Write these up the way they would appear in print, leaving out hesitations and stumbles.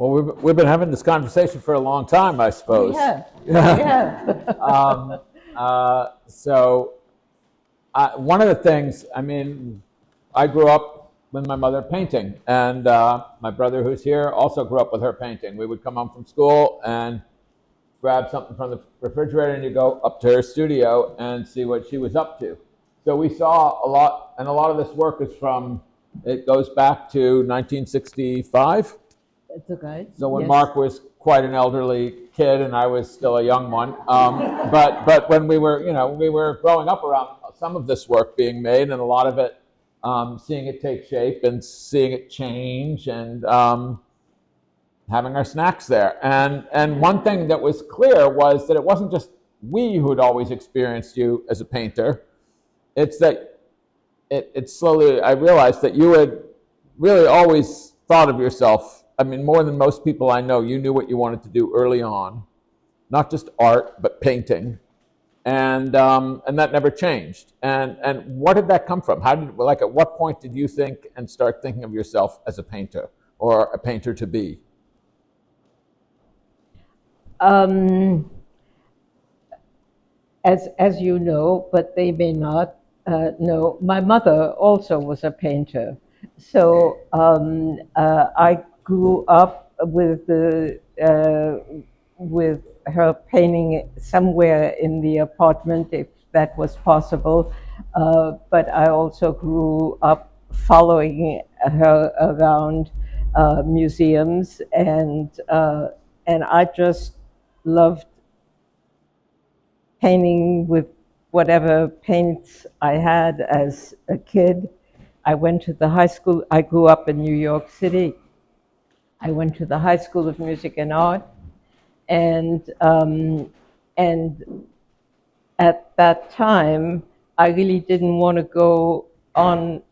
Well, we've been having this conversation for a long time, I suppose. Yeah. So one of the things, I mean, I grew up with my mother painting, and my brother who's here also grew up with her painting. We would come home from school and grab something from the refrigerator, and you go up to her studio and see what she was up to. So we saw a lot, and a lot of this work is from, it goes back to 1965. That's okay. So when Yes. Mark was quite an elderly kid and I was still a young one, but when we were growing up around some of this work being made, and a lot of it, seeing it take shape and seeing it change, and having our snacks there. And one thing that was clear was that it wasn't just we who had always experienced you as a painter. It's that it slowly, I realized that you had really always thought of yourself, I mean, more than most people I know, you knew what you wanted to do early on, not just art, but painting, and that never changed. And what did that come from? At what point did you think and start thinking of yourself as a painter, or a painter to be? As you know, but they may not know, my mother also was a painter. So I grew up with her painting somewhere in the apartment, if that was possible. But I also grew up following her around museums, and I just loved painting with whatever paints I had as a kid. I went to the high school. I grew up in New York City. I went to the High School of Music and Art, and at that time, I really didn't want to go on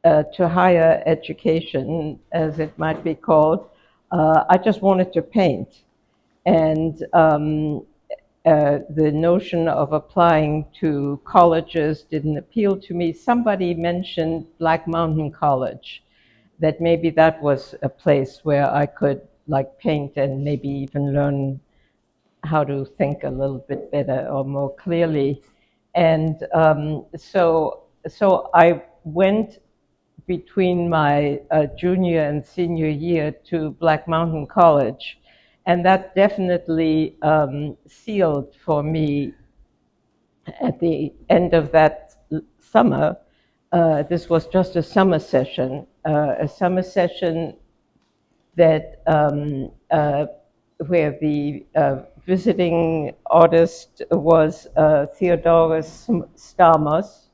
to higher education, as it might be called. I just wanted to paint, and the notion of applying to colleges didn't appeal to me. Somebody mentioned Black Mountain College, that maybe that was a place where I could paint and maybe even learn how to think a little bit better or more clearly. And so I went between my junior and senior year to Black Mountain College. And that definitely sealed for me at the end of that summer. This was just a summer session that where the visiting artist was Theodorus Stamos,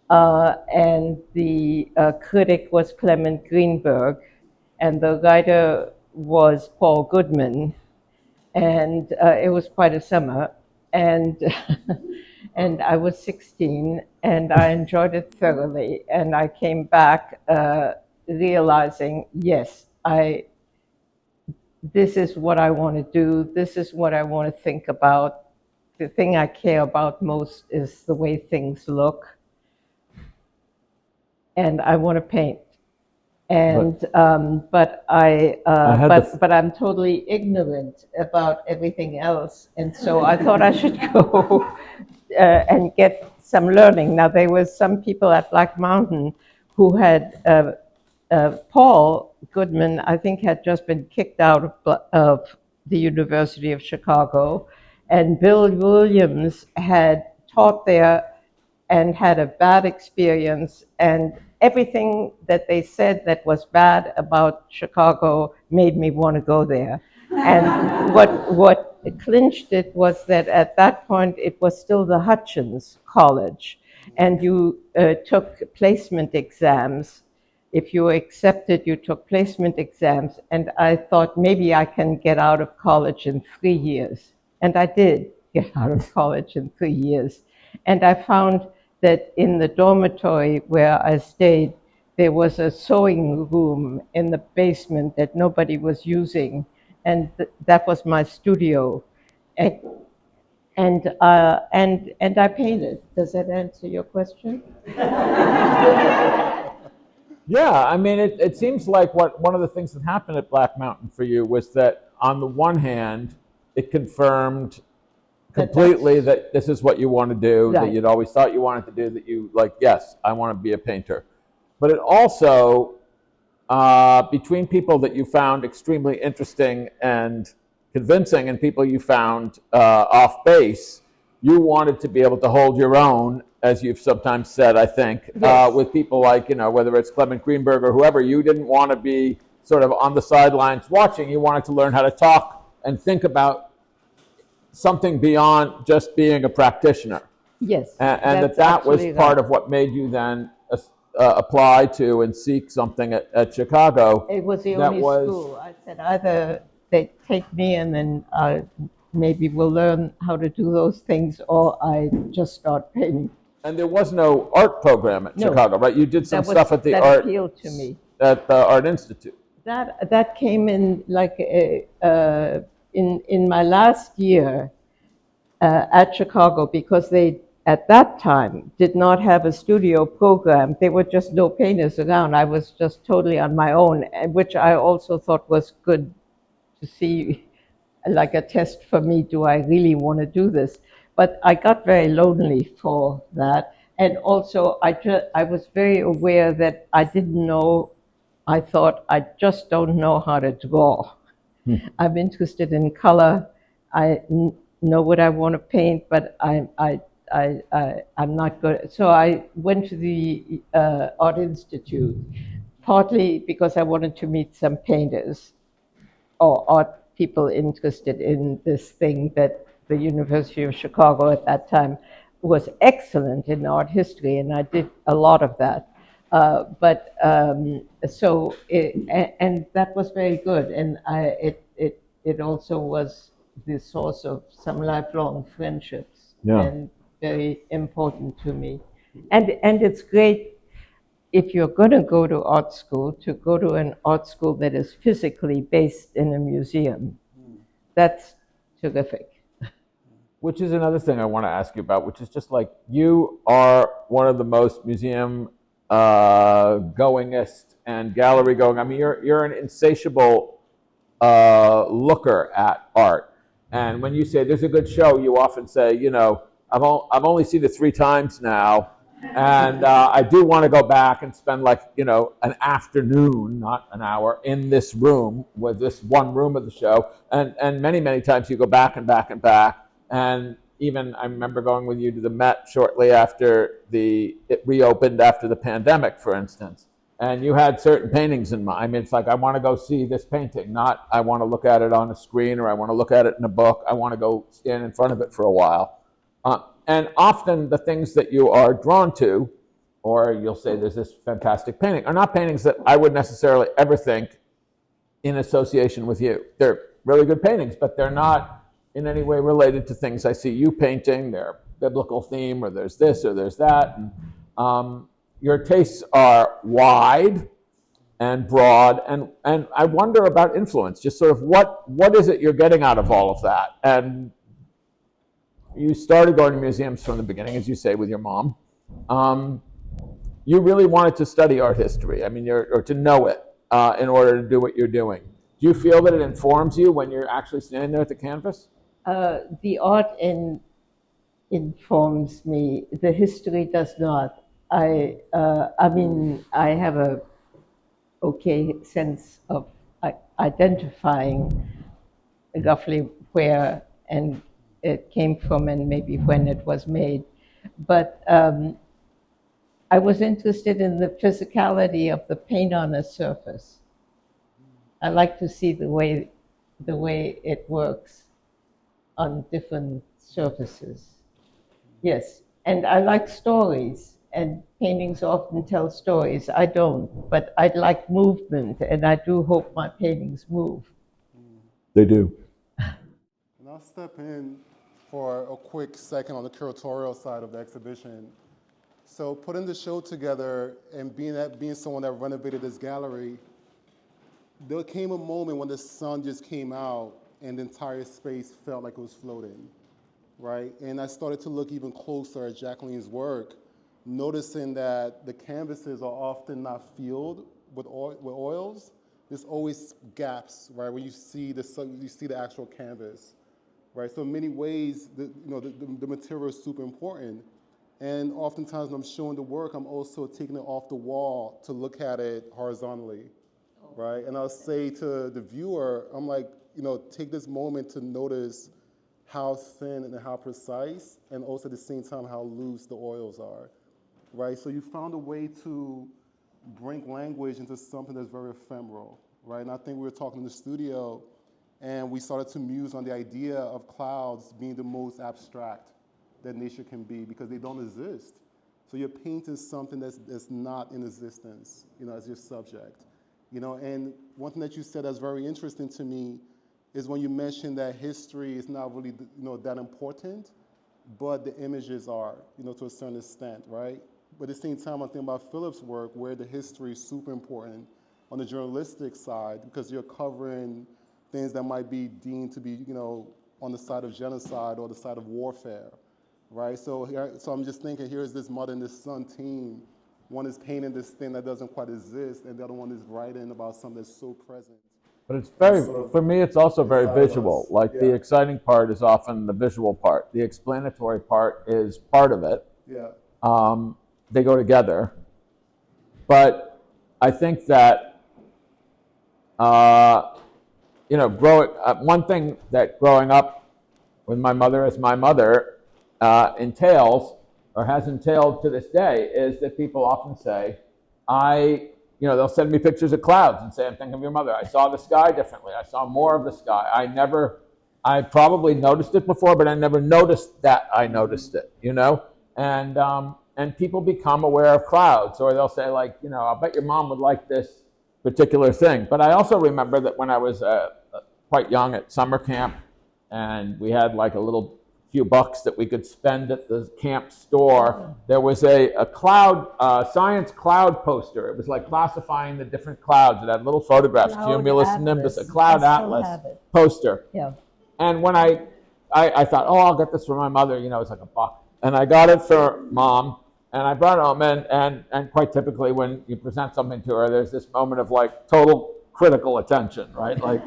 and the critic was Clement Greenberg, and the writer was Paul Goodman, and it was quite a summer, and and I was 16, and I enjoyed it thoroughly, and I came back realizing, yes, this is what I want to do, this is what I want to think about. The thing I care about most is the way things look, and I want to paint. And but I'm totally ignorant about everything else, and so I thought I should go and get some learning. Now there were some people at Black Mountain who had Paul Goodman, I think, had just been kicked out of the University of Chicago, and Bill Williams had taught there and had a bad experience, and everything that they said that was bad about Chicago made me want to go there. And what clinched it was that at that point it was still the Hutchins College, and you took placement exams. If you were accepted, you took placement exams, and I thought maybe I can get out of college in 3 years. And I did get out of college in 3 years. And I found that in the dormitory where I stayed, there was a sewing room in the basement that nobody was using, and that was my studio. And I painted. Does that answer your question? Yeah, I mean, it seems like one of the things that happened at Black Mountain for you was that on the one hand, it confirmed completely That's that this is what you want to do, that right. you'd always thought you wanted to do, that you like, yes, I want to be a painter. But it also, between people that you found extremely interesting and convincing and people you found off base, you wanted to be able to hold your own, as you've sometimes said, I think, Yes. with people like, whether it's Clement Greenberg or whoever. You didn't want to be sort of on the sidelines watching. You wanted to learn how to talk and think about something beyond just being a practitioner. Yes, And that's that was absolutely part right. of what made you then apply to and seek something at Chicago It was the that only was, school. I said either they take me and then maybe we'll learn how to do those things, or I just start painting. and there was no art program at No, Chicago, right? You did some stuff at that appealed to me. the Art Institute. That came in like in my last year at Chicago, because they at that time did not have a studio program. There were just no painters around. I was just totally on my own, which I also thought was good to see, like a test for me. Do I really want to do this? But I got very lonely for that, and also I was very aware that I didn't know. I thought I just don't know how to draw. I'm interested in color. Know what I want to paint, but I'm not good. So I went to the Art Institute, partly because I wanted to meet some painters or art people interested in this thing that the University of Chicago at that time was excellent in art history, and I did a lot of that. And that was very good, and it also was the source of some lifelong friendships Yeah. and very important to me. And it's great if you're going to go to art school, to go to an art school that is physically based in a museum. That's terrific. Which is another thing I want to ask you about, which is just like you are one of the most museum goingest and gallery going. I mean, you're an insatiable looker at art. And when you say there's a good show, you often say, I've only seen it 3 times now, and I do want to go back and spend like an afternoon, not an hour, in this room with this one room of the show. And many times you go back and back and back. And even I remember going with you to the Met shortly after it reopened after the pandemic, for instance. And you had certain paintings in mind. I mean, it's like, I want to go see this painting, not I want to look at it on a screen or I want to look at it in a book. I want to go stand in front of it for a while. And often the things that you are drawn to, or you'll say there's this fantastic painting, are not paintings that I would necessarily ever think in association with you. They're really good paintings, but they're not in any way related to things I see you painting. They're biblical theme, or there's this or there's that. And, your tastes are wide and broad, and I wonder about influence. Just sort of what is it you're getting out of all of that? And you started going to museums from the beginning, as you say, with your mom. You really wanted to study art history. I mean, or to know it in order to do what you're doing. Do you feel that it informs you when you're actually standing there at the canvas? The art informs me. The history does not. I mean, I have a okay sense of identifying roughly where and it came from and maybe when it was made. But I was interested in the physicality of the paint on a surface. I like to see the way it works on different surfaces. Yes, and I like stories, and paintings often tell stories. I don't, but I like movement, and I do hope my paintings move. They do. And I'll step in for a quick second on the curatorial side of the exhibition. So putting the show together and being someone that renovated this gallery, there came a moment when the sun just came out and the entire space felt like it was floating, right? And I started to look even closer at Jacqueline's work, noticing that the canvases are often not filled with oils. There's always gaps, right, where you see the actual canvas, right? So in many ways, the material is super important. And oftentimes when I'm showing the work, I'm also taking it off the wall to look at it horizontally, right? And I'll say to the viewer, I'm like, take this moment to notice how thin and how precise, and also at the same time how loose the oils are, right? So you found a way to bring language into something that's very ephemeral, right? And I think we were talking in the studio, and we started to muse on the idea of clouds being the most abstract that nature can be, because they don't exist. So you're painting something that's not in existence, as your subject. And one thing that you said that's very interesting to me is when you mentioned that history is not really, that important, but the images are, to a certain extent, right? But at the same time, I think about Philip's work, where the history is super important on the journalistic side, because you're covering things that might be deemed to be, on the side of genocide or the side of warfare, right? So I'm just thinking, here's this mother and this son team. One is painting this thing that doesn't quite exist, and the other one is writing about something that's so present. But it's for me, it's also very visual. Like the exciting part is often the visual part. The explanatory part is part of it. Yeah. They go together. But I think that, one thing that growing up with my mother as my mother entails, or has entailed to this day, is that people often say, they'll send me pictures of clouds and say, I'm thinking of your mother. I saw the sky differently. I saw more of the sky. I probably noticed it before, but I never noticed that I noticed it, And people become aware of clouds, or they'll say, like, I'll bet your mom would like this particular thing. But I also remember that when I was quite young at summer camp, and we had like a little few bucks that we could spend at the camp store, there was a science cloud poster. It was like classifying the different clouds. It had little photographs, cumulus, nimbus, a cloud atlas poster. Yeah. And when I thought, I'll get this for my mother, it's like $1. And I got it for Mom, and I brought it home, and quite typically when you present something to her, there's this moment of like total critical attention, right? Like,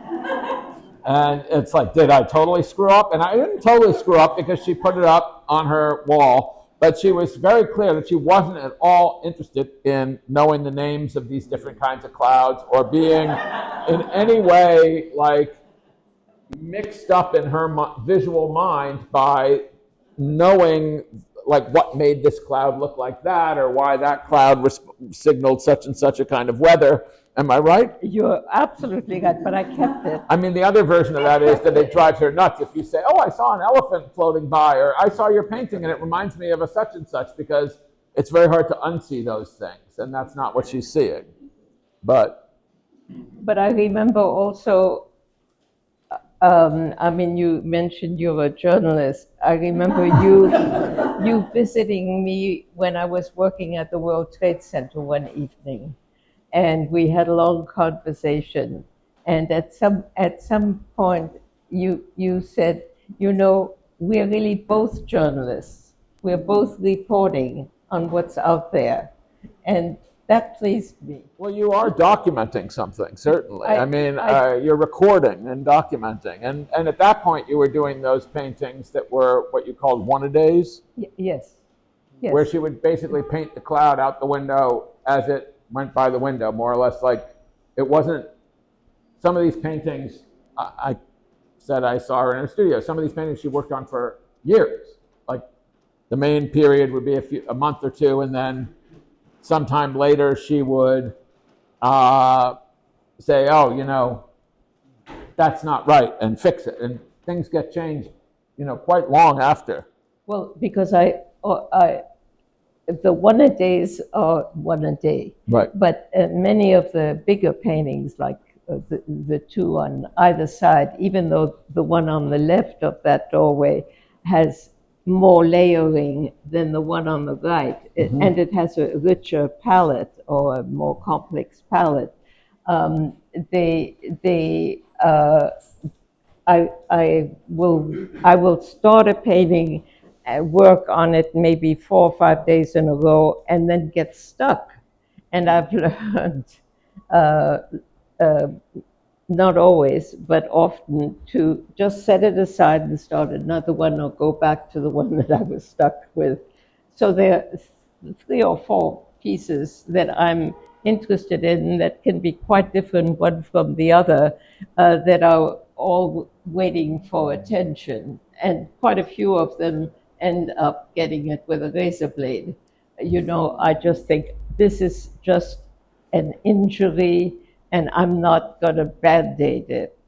and it's like, did I totally screw up? And I didn't totally screw up, because she put it up on her wall, but she was very clear that she wasn't at all interested in knowing the names of these different kinds of clouds, or being in any way like mixed up in her visual mind by knowing like what made this cloud look like that, or why that cloud signaled such and such a kind of weather. Am I right? You're absolutely right, but I kept it. I mean, the other version of that is that it drives her nuts if you say, I saw an elephant floating by, or I saw your painting and it reminds me of a such and such, because it's very hard to unsee those things, and that's not what she's seeing. But I remember also, you mentioned you're a journalist. I remember you visiting me when I was working at the World Trade Center one evening. And we had a long conversation. And at some point, you said, we're really both journalists. We're both reporting on what's out there. And that pleased me. Well, you are documenting something, certainly. You're recording and documenting. And at that point, you were doing those paintings that were what you called one-a-days? Yes. Where she would basically paint the cloud out the window as it went by the window, more or less. Like, it wasn't, some of these paintings, I said I saw her in her studio. Some of these paintings she worked on for years. Like, the main period would be a month or two, and then sometime later she would say, that's not right, and fix it. And things get changed, quite long after. Well, because the one-a-days are one-a-day. Right. But many of the bigger paintings, like the two on either side, even though the one on the left of that doorway has more layering than the one on the right, and it has a richer palette, or a more complex palette. I will start a painting, work on it maybe 4 or 5 days in a row and then get stuck. And I've learned, uh, uh, not always, but often, to just set it aside and start another one or go back to the one that I was stuck with. So there are 3 or 4 pieces that I'm interested in that can be quite different one from the other, that are all waiting for attention. And quite a few of them end up getting it with a razor blade. I just think this is just an injury and I'm not going to band-aid it,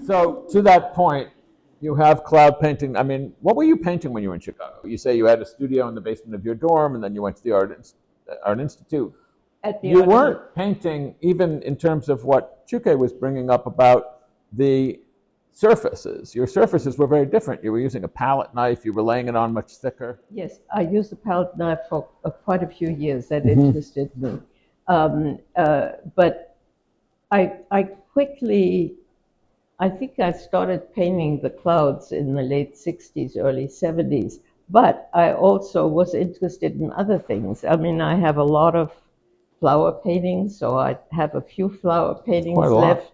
So to that point, you have cloud painting. I mean, what were you painting when you were in Chicago? You say you had a studio in the basement of your dorm, and then you went to the Art Institute. You weren't painting, even in terms of what Chuke was bringing up about the surfaces. Your surfaces were very different. You were using a palette knife. You were laying it on much thicker. Yes, I used a palette knife for quite a few years. That interested me. But I quickly, I think I started painting the clouds in the late 60s, early 70s. But I also was interested in other things. I mean, I have a lot of flower paintings, so I have a few flower paintings left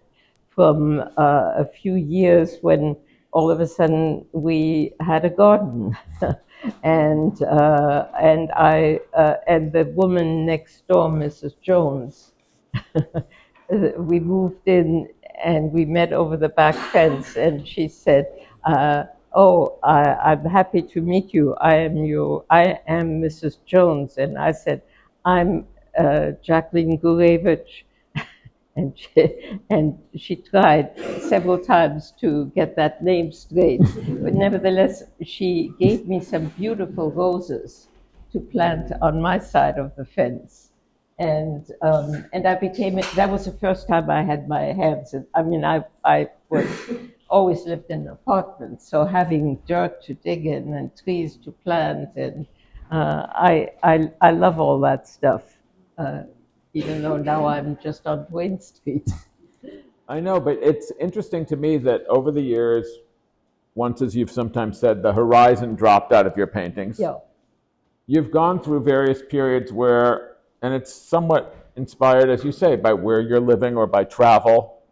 from a few years when all of a sudden we had a garden. And the woman next door, Mrs. Jones, we moved in and we met over the back fence, and she said, I'm happy to meet you. I am Mrs. Jones. And I said, I'm Jacqueline Gourevitch. And she tried several times to get that name straight. But nevertheless, she gave me some beautiful roses to plant on my side of the fence. And I became it. That was the first time I had my hands. I mean, I was always lived in an apartment, so having dirt to dig in and trees to plant, and I love all that stuff. Even though now I'm just on Wayne Street. I know, but it's interesting to me that over the years, once, as you've sometimes said, the horizon dropped out of your paintings. Yeah. You've gone through various periods where, and it's somewhat inspired, as you say, by where you're living or by travel.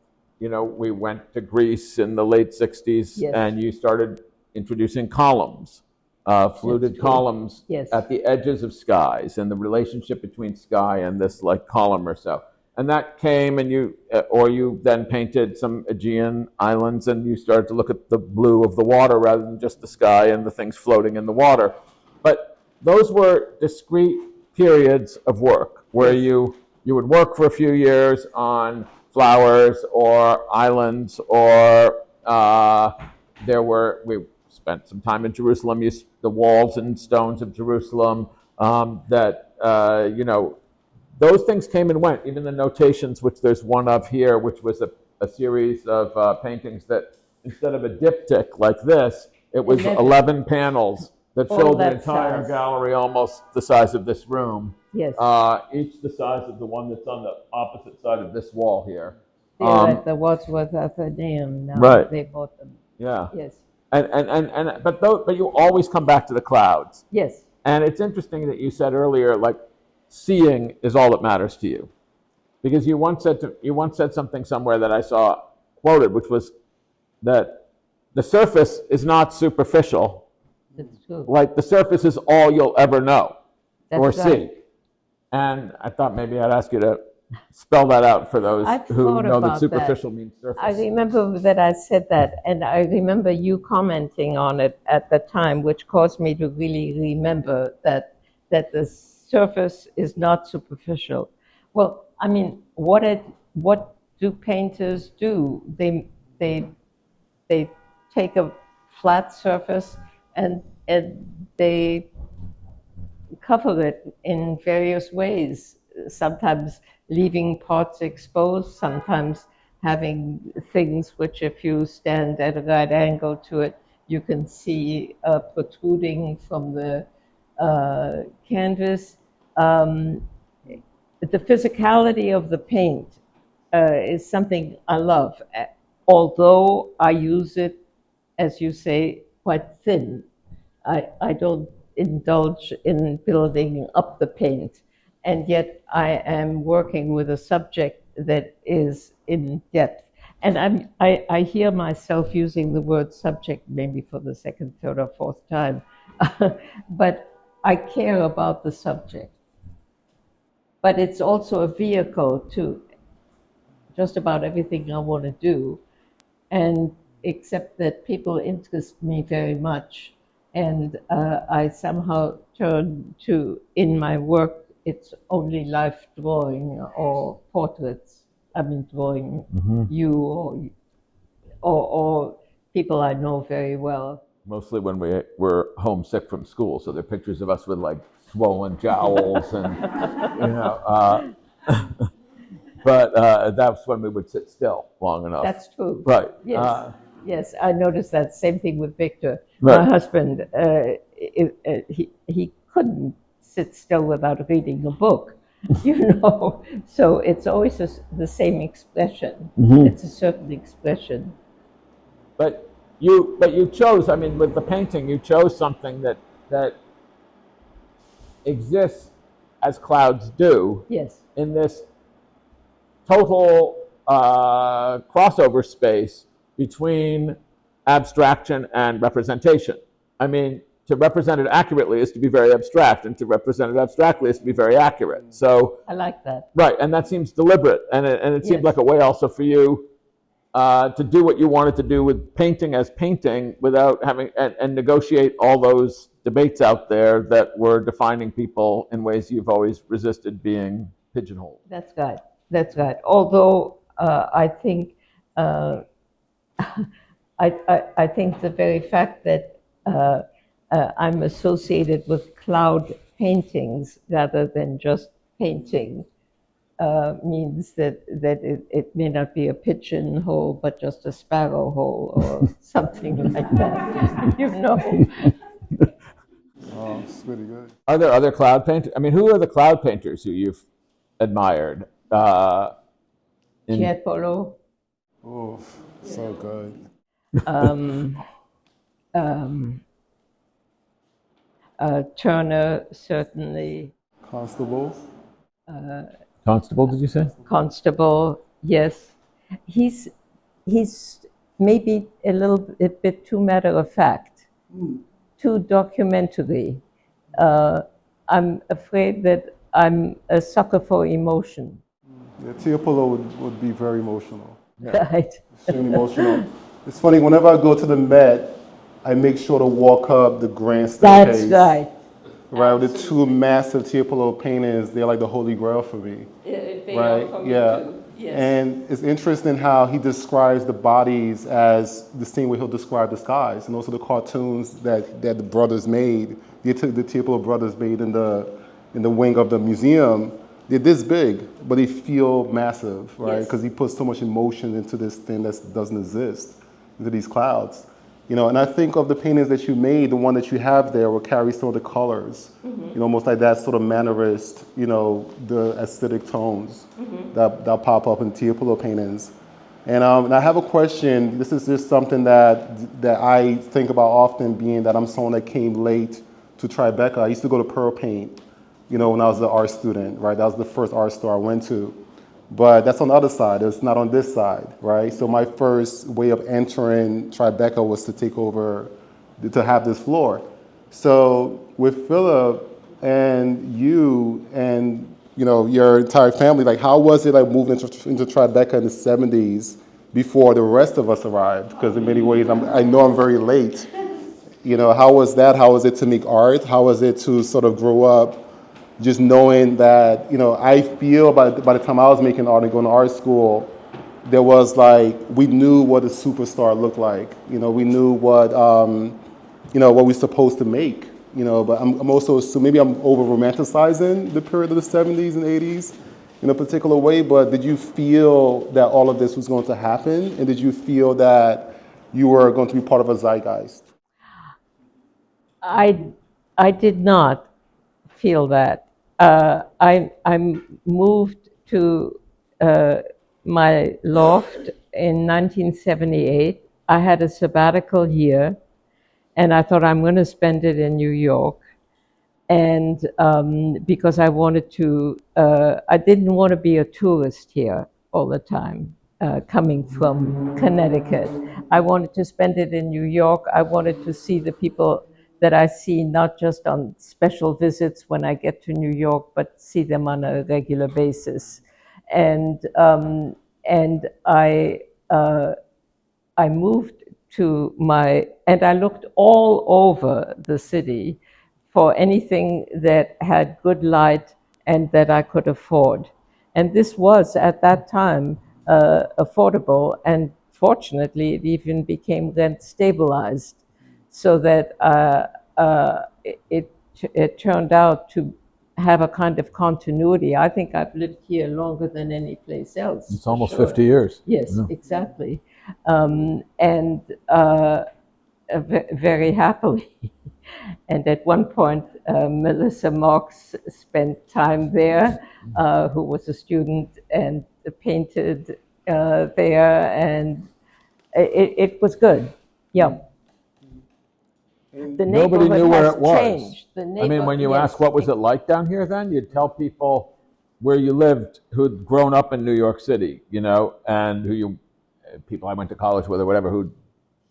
We went to Greece in the late 60s, yes. And you started introducing columns. Fluted columns at the edges of skies, and the relationship between sky and this like column or so. And that came, and you then painted some Aegean islands, and you started to look at the blue of the water rather than just the sky and the things floating in the water. But those were discrete periods of work where you would work for a few years on flowers or islands, or we spent some time in Jerusalem, the walls and stones of Jerusalem, those things came and went. Even the notations, which there's one of here, which was a series of paintings that instead of a diptych like this, it was 11 panels that filled the entire gallery, almost the size of this room. Yes. Each the size of the one that's on the opposite side of this wall here. They're at the Wadsworth Atheneum now. Right. They bought them. Yeah. Yes. But you always come back to the clouds. Yes. And it's interesting that you said earlier, like, seeing is all that matters to you, because you once said something somewhere that I saw quoted, which was that the surface is not superficial. That's true. Like, the surface is all you'll ever know or That's right. see. And I thought maybe I'd ask you to spell that out for those who know that superficial means surface. I remember that I said that, and I remember you commenting on it at the time, which caused me to really remember that the surface is not superficial. Well, I mean, what do painters do? They take a flat surface and they cover it in various ways, sometimes leaving parts exposed, sometimes having things which, if you stand at a right angle to it, you can see protruding from the canvas. The physicality of the paint is something I love, although I use it, as you say, quite thin. I don't indulge in building up the paint, and yet I am working with a subject that is in depth. And I hear myself using the word subject maybe for the second, third, or fourth time, but I care about the subject. But it's also a vehicle to just about everything I want to do, and except that people interest me very much, and I somehow turn to, in my work, it's only life drawing or portraits. I mean, drawing you or people I know very well. Mostly when we were homesick from school, so they're pictures of us with like swollen jowls and, you know, but that's when we would sit still long enough. That's true. Right. Yes. Yes, I noticed that. Same thing with Victor. Right. My husband, he couldn't sit still without reading a book, you know. So it's always the same expression. It's a certain expression. But you chose, I mean, with the painting, you chose something that exists as clouds do. Yes. In this total crossover space between abstraction and representation. I mean, to represent it accurately is to be very abstract, and to represent it abstractly is to be very accurate. So I like that. right, and that seems deliberate, and it seemed Yes. like a way also for you to do what you wanted to do with painting as painting without having and negotiate all those debates out there that were defining people in ways you've always resisted being pigeonholed. That's right. That's right. Although I think I think the very fact that I'm associated with cloud paintings rather than just painting means that it may not be a pigeonhole, but just a sparrow hole or something like that, you know. Oh, it's really good. Are there other cloud painters? I mean, who are the cloud painters who you've admired? Tiepolo, Oh, so good. Turner, certainly. Constable. Constable, did you say? Constable, yes. He's maybe a little bit too matter of fact, too documentary. I'm afraid that I'm a sucker for emotion. Yeah, Tiepolo would be very emotional. Right. Extremely emotional. It's funny, whenever I go to the Met, I make sure to walk up the grand staircase. That's right. Right, with the two massive Tiepolo paintings, they're like the holy grail for me. Right? Yeah. Yes. And it's interesting how he describes the bodies as the same way he'll describe the skies, and also the cartoons that the brothers made, the Tiepolo brothers made in the wing of the museum. They're this big, but they feel massive, right? Because he puts so much emotion into this thing that doesn't exist, into these clouds. You know, and I think of the paintings that you made, the one that you have there will carry some of the colors, you know, almost like that sort of mannerist, you know, the aesthetic tones that pop up in Tiepolo paintings. And I have a question. This is just something that I think about often, being that I'm someone that came late to Tribeca. I used to go to Pearl Paint, you know, when I was an art student, right? That was the first art store I went to. But that's on the other side. It's not on this side, right? So my first way of entering Tribeca was to take over, to have this floor. So with Philip and you and, you know, your entire family, like, how was it like moving into Tribeca in the 70s before the rest of us arrived? Because in many ways, I know I'm very late. You know, how was that? How was it to make art? How was it to sort of grow up just knowing that, you know, I feel by the time I was making art and going to art school, there was like, we knew what a superstar looked like. You know, we knew what, you know, what we're supposed to make, you know, but I'm also, so maybe I'm over-romanticizing the period of the 70s and 80s in a particular way, but did you feel that all of this was going to happen? And did you feel that you were going to be part of a zeitgeist? I did not feel that. I moved to my loft in 1978. I had a sabbatical year, and I thought I'm going to spend it in New York. And because I wanted to, I didn't want to be a tourist here all the time, coming from Connecticut. I wanted to spend it in New York. I wanted to see the people that I see not just on special visits when I get to New York, but see them on a regular basis. And I moved to and I looked all over the city for anything that had good light and that I could afford. And this was, at that time, affordable, and fortunately, it even became rent stabilized, so that it turned out to have a kind of continuity. I think I've lived here longer than any place else. It's almost 50 years. Yes, Yeah. exactly. And very happily. And at one point, Melissa Marks spent time there, who was a student and painted there, and it was good. Yeah. The Nobody neighborhood knew where has it was. changed. I mean, when you ask what was it like down here then, you'd tell people where you lived who'd grown up in New York City, you know, and people I went to college with or whatever, who'd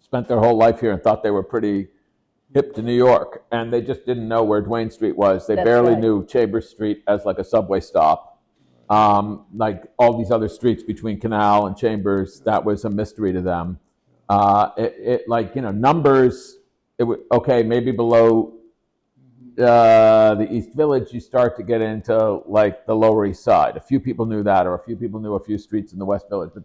spent their whole life here and thought they were pretty hip to New York, and they just didn't know where Duane Street was. They barely right. knew Chambers Street as like a subway stop. Like all these other streets between Canal and Chambers, that was a mystery to them. Like, you know, numbers, okay, maybe below the East Village, you start to get into like the Lower East Side. A few people knew that, or a few people knew a few streets in the West Village, but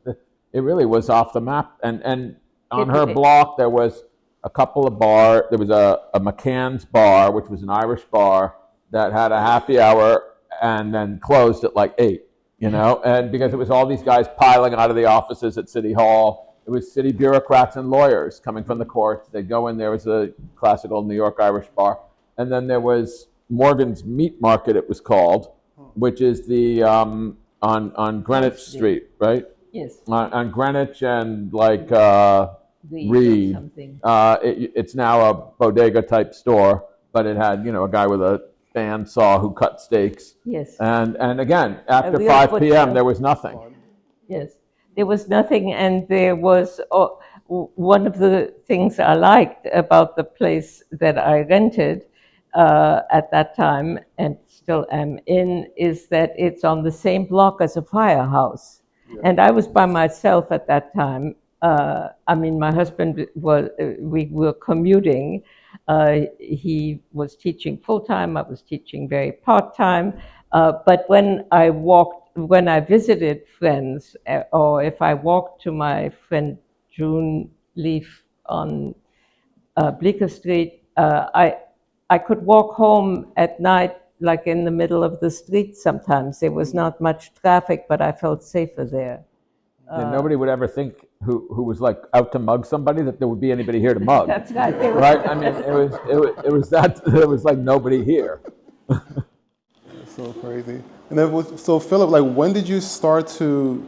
it really was off the map. And on her block, there was a couple of bars. There was a McCann's bar, which was an Irish bar that had a happy hour and then closed at like 8, you know, and because it was all these guys piling out of the offices at City Hall. It was city bureaucrats and lawyers coming from the courts. They'd go in. There was a classical New York Irish bar. And then there was Morgan's Meat Market, it was called, which is the on Greenwich Street, right? Yes. On Greenwich and like Reed. It's now a bodega type store, but it had, you know, a guy with a bandsaw who cut steaks. Yes. And again, after 5 p.m., there was nothing. Yes. There was nothing, and there was one of the things I liked about the place that I rented at that time, and still am in, is that it's on the same block as a firehouse. Yeah. And I was by myself at that time. I mean, my husband we were commuting. He was teaching full-time, I was teaching very part-time. But when I visited friends, or if I walked to my friend June Leaf on Bleecker Street, I could walk home at night, like in the middle of the street sometimes. There was not much traffic, but I felt safer there. And nobody would ever think who was like out to mug somebody that there would be anybody here to mug. That's right. Right? I mean, it was like nobody here. So crazy. And then, so Philip, like, when did you start to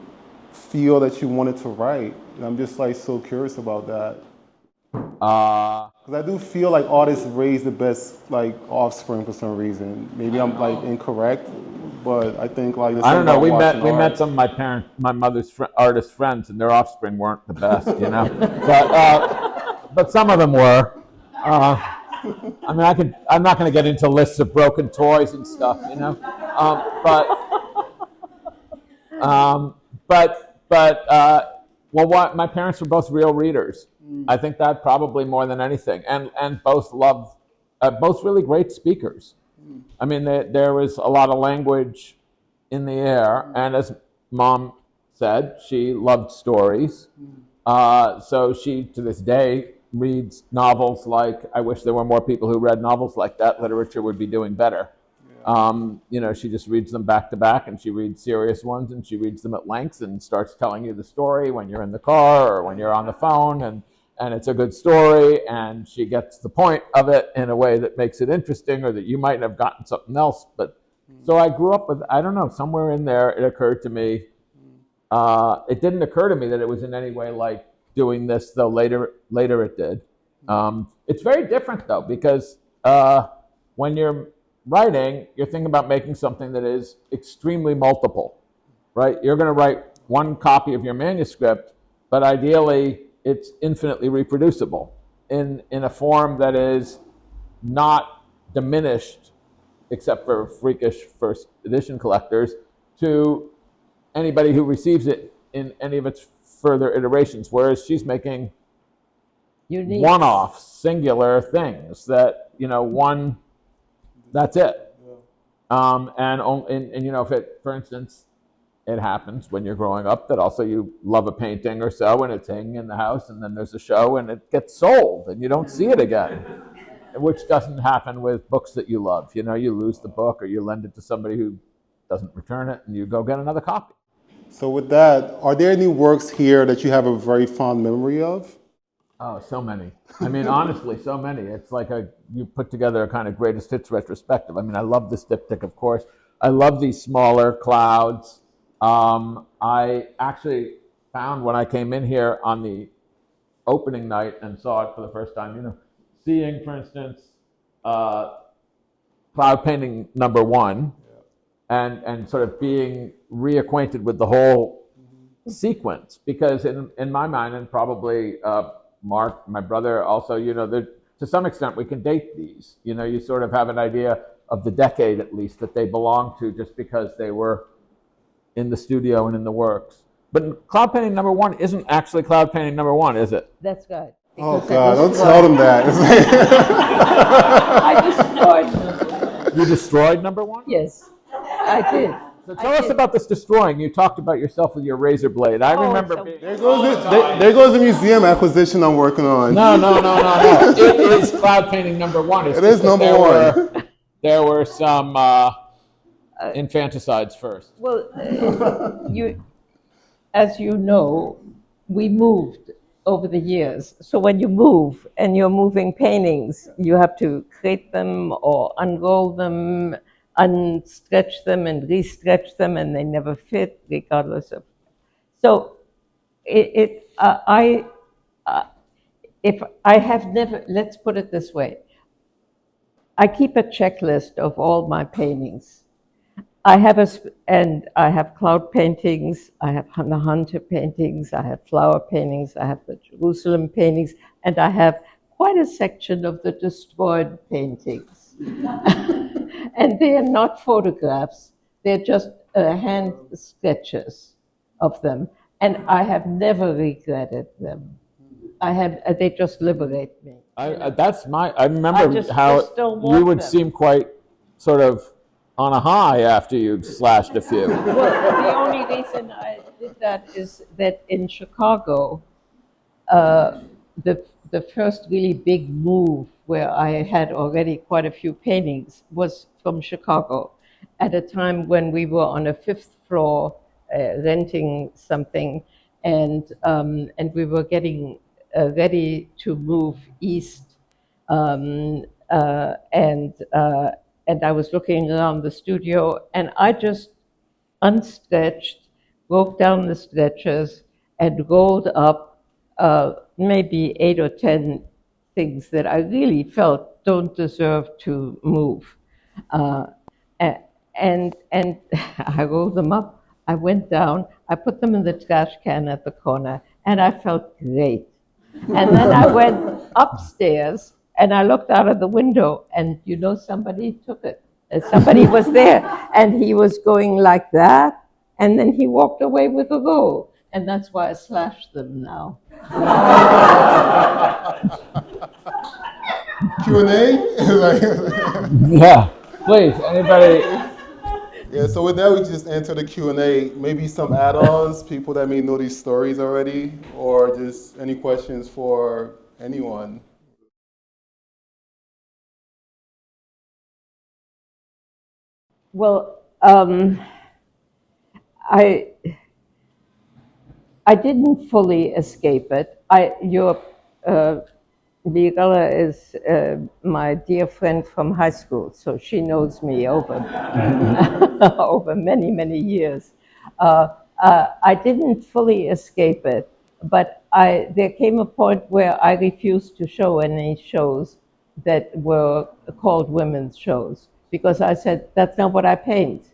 feel that you wanted to write? And I'm just like so curious about that. Because I do feel like artists raise the best like offspring for some reason. Maybe I'm like incorrect, but I think like I don't know. We met some of my mother's artist friends, and their offspring weren't the best, you know. But some of them were. I mean, I'm not going to get into lists of broken toys and stuff, you know. Well, my parents were both real readers. I think that probably more than anything, and both both really great speakers. I mean, there was a lot of language in the air, and as Mom said, she loved stories. So she, to this day, reads novels like, I wish there were more people who read novels like that. Literature would be doing better. You know, she just reads them back to back, and she reads serious ones, and she reads them at length and starts telling you the story when you're in the car or when you're on the phone, and it's a good story, and she gets the point of it in a way that makes it interesting, or that you might have gotten something else. But so I grew up with, I don't know, somewhere in there it occurred to me, it didn't occur to me that it was in any way like doing this, though later it did. It's very different though, because when you're writing, you're thinking about making something that is extremely multiple, right? You're going to write one copy of your manuscript, but ideally it's infinitely reproducible in a form that is not diminished, except for freakish first edition collectors, to anybody who receives it in any of its further iterations, whereas she's making Unique. one-off, singular things that, that's it. And if it, for instance, it happens when you're growing up that also you love a painting or so and it's hanging in the house and then there's a show and it gets sold and you don't see it again, which doesn't happen with books that you love. You lose the book or you lend it to somebody who doesn't return it and you go get another copy. So with that, are there any works here that you have a very fond memory of? Oh, so many. I mean, honestly, so many. It's like you put together a kind of greatest hits retrospective. I mean, I love this diptych, of course. I love these smaller clouds. I actually found when I came in here on the opening night and saw it for the first time, seeing, for instance, cloud painting number 1, and sort of being reacquainted with the whole sequence, because in my mind, and probably Mark, my brother, also, to some extent we can date these. You sort of have an idea of the decade at least that they belong to, just because they were in the studio and in the works. But cloud painting number 1 isn't actually cloud painting number 1, is it? That's good. Oh God, don't tell them that. I destroyed them. You destroyed number 1? Yes, I did. So tell us about this destroying. You talked about yourself with your razor blade. I remember being... There goes the museum acquisition I'm working on. No. It is cloud painting number 1. It is number 1. There were some infanticides first. Well, as you know, we moved over the years. So when you move and you're moving paintings, you have to create them or unroll them, unstretch them and restretch them, and they never fit regardless of. So if I have never, let's put it this way, I keep a checklist of all my paintings. I have cloud paintings, I have the Hunter paintings, I have flower paintings, I have the Jerusalem paintings, and I have quite a section of the destroyed paintings. And they are not photographs, they're just hand sketches of them. And I have never regretted them. They just liberate me. I remember how you would seem quite sort of on a high after you'd slashed a few. Well, the only reason I did that is that in Chicago, the first really big move where I had already quite a few paintings was from Chicago, at a time when we were on a 5th floor renting something, and we were getting ready to move east, and I was looking around the studio, and I just unstretched, broke down the stretchers, and rolled up maybe 8 or 10 things that I really felt don't deserve to move. And I rolled them up, I went down, I put them in the trash can at the corner, and I felt great. And then I went upstairs, and I looked out of the window, and somebody took it. Somebody was there, and he was going like that, and then he walked away with a roll. And that's why I slashed them now. Q&A? Yeah, please, anybody? Yeah, so with that, we just enter the Q&A. Maybe some add-ons, people that may know these stories already, or just any questions for anyone. Well, I didn't fully escape it. Mirella is my dear friend from high school, so she knows me over over many, many years. I didn't fully escape it, but there came a point where I refused to show any shows that were called women's shows, because I said, that's not what I paint.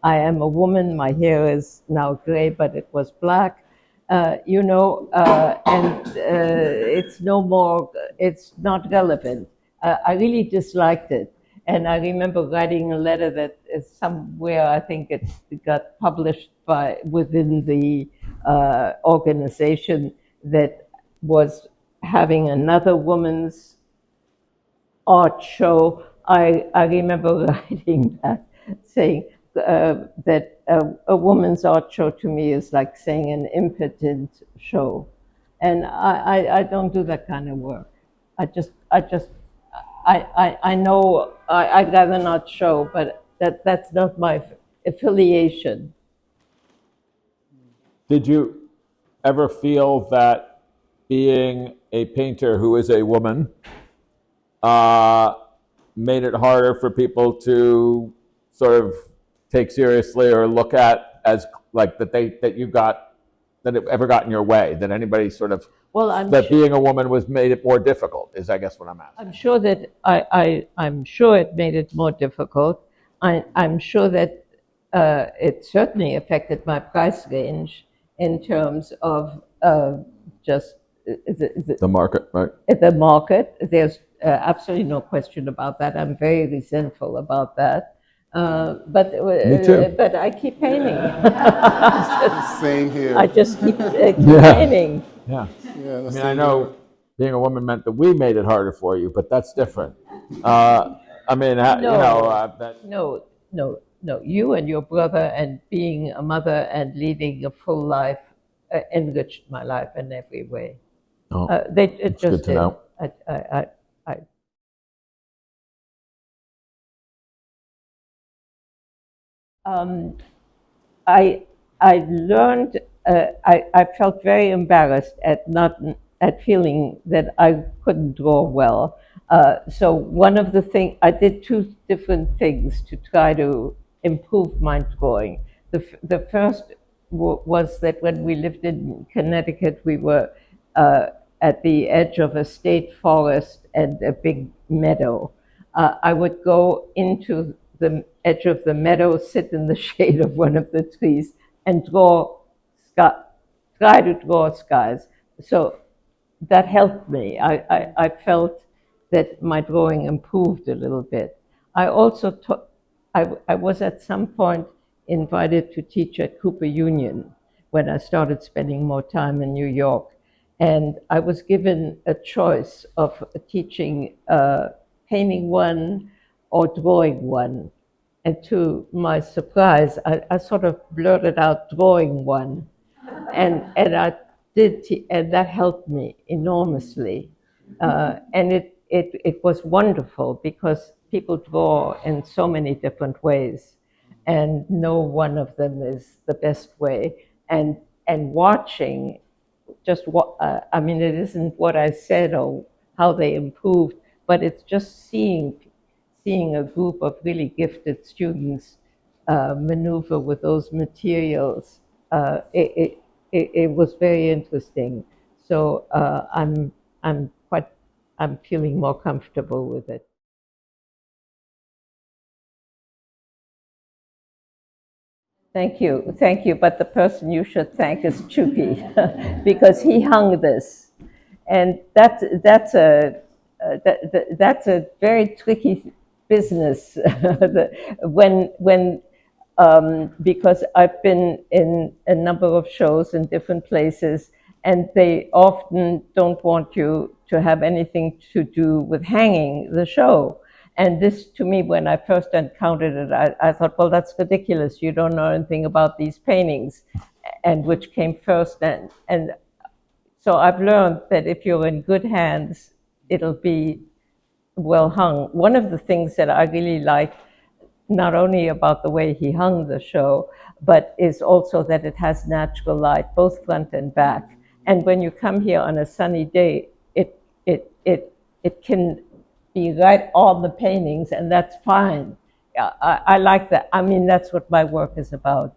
I am a woman, my hair is now gray, but it was black, it's no more, it's not relevant. I really disliked it. And I remember writing a letter that is somewhere, I think it got published within the organization that was having another woman's art show. I remember writing that, saying that a woman's art show to me is like saying an impotent show. And I don't do that kind of work. I know I'd rather not show, but that's not my affiliation. Did you ever feel that being a painter who is a woman made it harder for people to sort of take seriously or look at as like that it ever got in your way, that anybody sort of being a woman made it more difficult, is I guess what I'm asking. I'm sure that I'm sure it made it more difficult. I'm sure that it certainly affected my price range in terms of just the market, right? The market. There's absolutely no question about that. I'm very resentful about that. Me too. But I keep painting. Same here. I just keep painting. Yeah. I know being a woman meant that we made it harder for you, but that's different. No. You and your brother and being a mother and leading a full life enriched my life in every way. Oh, It just good to did. know. I learned. I felt very embarrassed at feeling that I couldn't draw well. So one of the things I did, two different things to try to improve my drawing. The first was that when we lived in Connecticut, we were at the edge of a state forest and a big meadow. I would go into the edge of the meadow, sit in the shade of one of the trees, and try to draw skies. So that helped me. I felt that my drawing improved a little bit. I also I was at some point invited to teach at Cooper Union when I started spending more time in New York. And I was given a choice of teaching painting one or drawing one. And to my surprise, I sort of blurted out drawing one. And I did, and that helped me enormously. And it was wonderful because people draw in so many different ways, and no one of them is the best way. And watching, it isn't what I said or how they improved, but it's just seeing a group of really gifted students maneuver with those materials. It was very interesting. So I'm feeling more comfortable with it. Thank you. But the person you should thank is Chupi, because he hung this, and that's a very tricky business. Because I've been in a number of shows in different places, and they often don't want you to have anything to do with hanging the show. And this, to me, when I first encountered it, I thought, well, that's ridiculous. You don't know anything about these paintings, and which came first. And so I've learned that if you're in good hands, it'll be well hung. One of the things that I really like, not only about the way he hung the show, but is also that it has natural light, both front and back. And when you come here on a sunny day, it can be right on the paintings, and that's fine. I like that. That's what my work is about.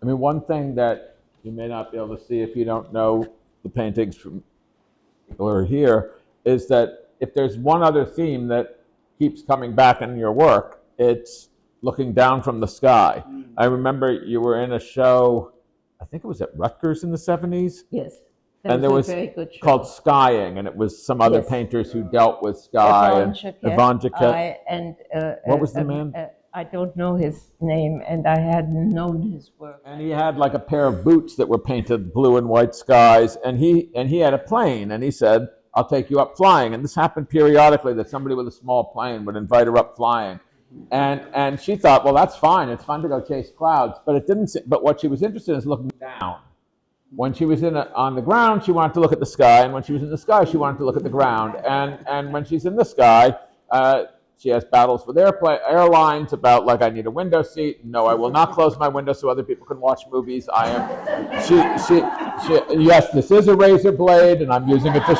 One thing that you may not be able to see if you don't know the paintings from or here, is that if there's one other theme that keeps coming back in your work, it's looking down from the sky. I remember you were in a show, I think it was at Rutgers in the 70s. Yes. And there was a very good show. called Skying, and it was some other Yes. painters who dealt with sky. Yvonne Jacquet. What was the man? I don't know his name, and I hadn't known his work. And he had like a pair of boots that were painted blue and white skies, and he had a plane, and he said, "I'll take you up flying." And this happened periodically, that somebody with a small plane would invite her up flying. And she thought, well, that's fine. It's fun to go chase clouds, but it didn't. But what she was interested in is looking down. When she was on the ground, she wanted to look at the sky, and when she was in the sky, she wanted to look at the ground. And when she's in the sky, she has battles with airlines about, like, I need a window seat. No, I will not close my window so other people can watch movies. Yes, this is a razor blade, and I'm using it to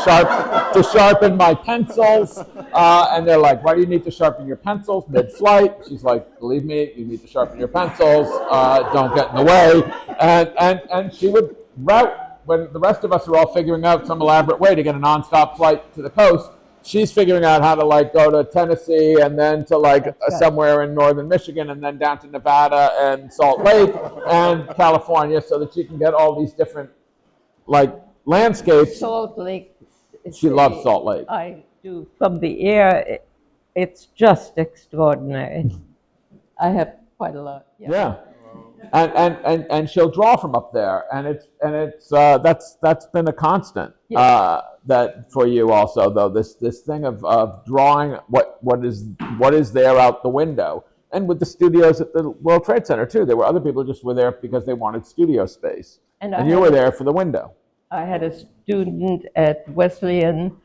sharpen my pencils. And they're like, why do you need to sharpen your pencils mid-flight? She's like, believe me, you need to sharpen your pencils. Don't get in the way. And she would route, when the rest of us are all figuring out some elaborate way to get a nonstop flight to the coast, she's figuring out how to, like, go to Tennessee and then to, like, somewhere in northern Michigan and then down to Nevada and Salt Lake and California, so that she can get all these different, like, landscapes. Salt Lake. She loves Salt Lake. I do. From the air, it's just extraordinary. I have quite a lot. Yeah. And she'll draw from up there, and it's that's been a constant. Yes. That for you also, though, this thing of drawing what is there out the window. And with the studios at the World Trade Center too, there were other people who just were there because they wanted studio space, and you were there for the window. I had a student at Wesleyan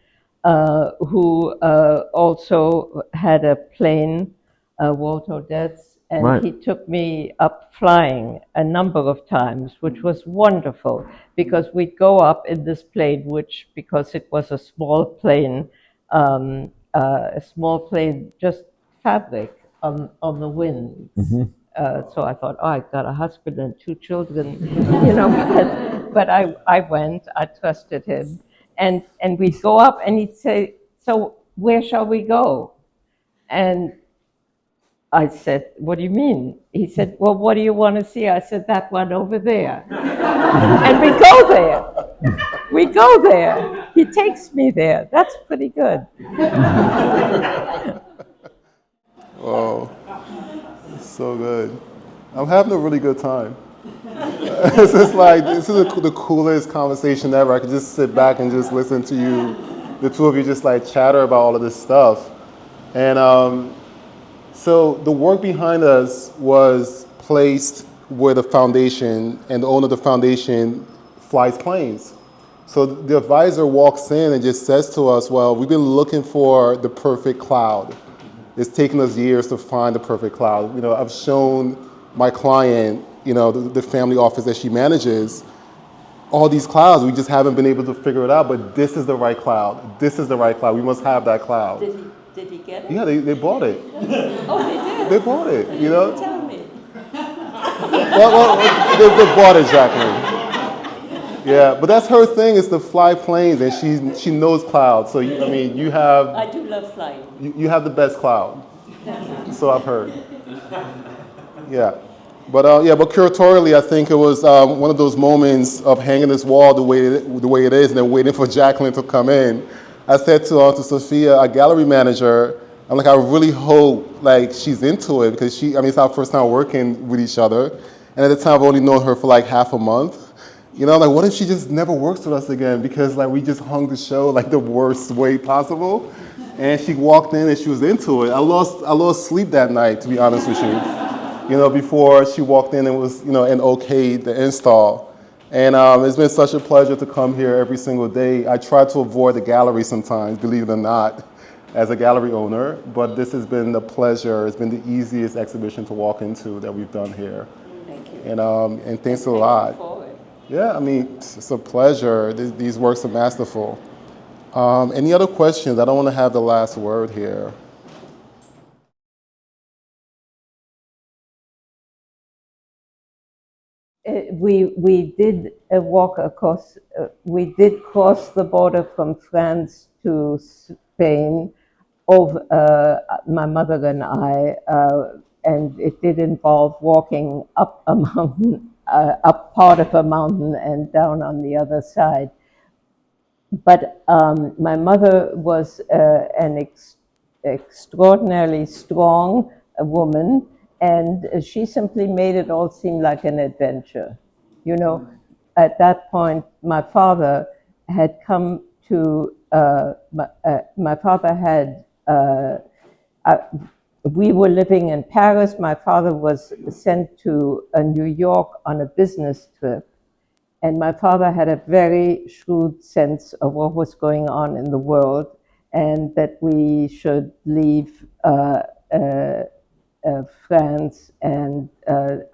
who also had a plane, Walt Odets, and Right. he took me up flying a number of times, which was wonderful, because we'd go up in this plane, which, because it was a small plane, just fabric on the wings. Mm-hmm. So I thought, oh, I've got a husband and 2 children, but I went, I trusted him, and we'd go up, and he'd say, so where shall we go? And I said, what do you mean? He said, well, what do you want to see? I said, that one over there. And we go there. We go there. He takes me there. That's pretty good. Oh, so good. I'm having a really good time. This is the coolest conversation ever. I could just sit back and just listen to you, the two of you, just like chatter about all of this stuff. And so the work behind us was placed where the foundation and the owner of the foundation flies planes. So the advisor walks in and just says to us, well, we've been looking for the perfect cloud. It's taken us years to find the perfect cloud. You know, I've shown my client, you know, the family office that she manages, all these clouds. We just haven't been able to figure it out, but this is the right cloud. This is the right cloud. We must have that cloud. Did he get it? Yeah, they bought it. Oh, they did? They bought it, you know? Tell me. Well, they bought it, Jacqueline. Yeah, but that's her thing, is to fly planes, and she knows clouds. So, you have... I do love flying. You have the best cloud. So I've heard. Yeah. But curatorially, I think it was one of those moments of hanging this wall the way it is, and then waiting for Jacqueline to come in. I said to Sophia, our gallery manager, I'm like, I really hope like she's into it, because it's our first time working with each other, and at the time I've only known her for like half a month. You know, like, what if she just never works with us again, because like we just hung the show like the worst way possible, and she walked in and she was into it. I lost sleep that night, to be honest with you. You know, before she walked in and was, and okayed the install. And it's been such a pleasure to come here every single day. I try to avoid the gallery sometimes, believe it or not, as a gallery owner, but this has been a pleasure. It's been the easiest exhibition to walk into that we've done here. Thank you. And thanks a lot. Yeah, it's a pleasure. These works are masterful. Any other questions? I don't want to have the last word here. we did walk across, we did cross the border from France to Spain, over, my mother and I, and it did involve walking up a mountain, up part of a mountain and down on the other side. But my mother was an extraordinarily strong woman, and she simply made it all seem like an adventure. You know, at that point, my father had come to, my father had, we were living in Paris. My father was sent to New York on a business trip. And my father had a very shrewd sense of what was going on in the world, and that we should leave France and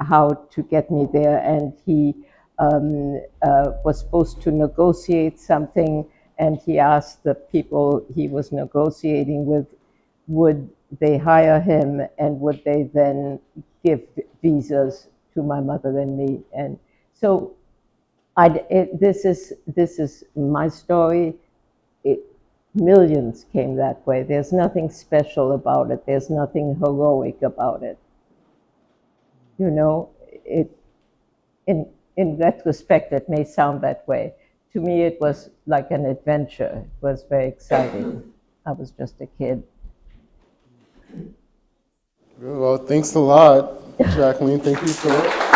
how to get me there. And he was supposed to negotiate something, and he asked the people he was negotiating with, would they hire him, and would they then give visas to my mother and me. And so this is my story. Millions came that way. There's nothing special about it. There's nothing heroic about it. You know, in retrospect, it may sound that way. To me, it was like an adventure. It was very exciting. I was just a kid. Well, thanks a lot, Jacqueline. Thank you so much.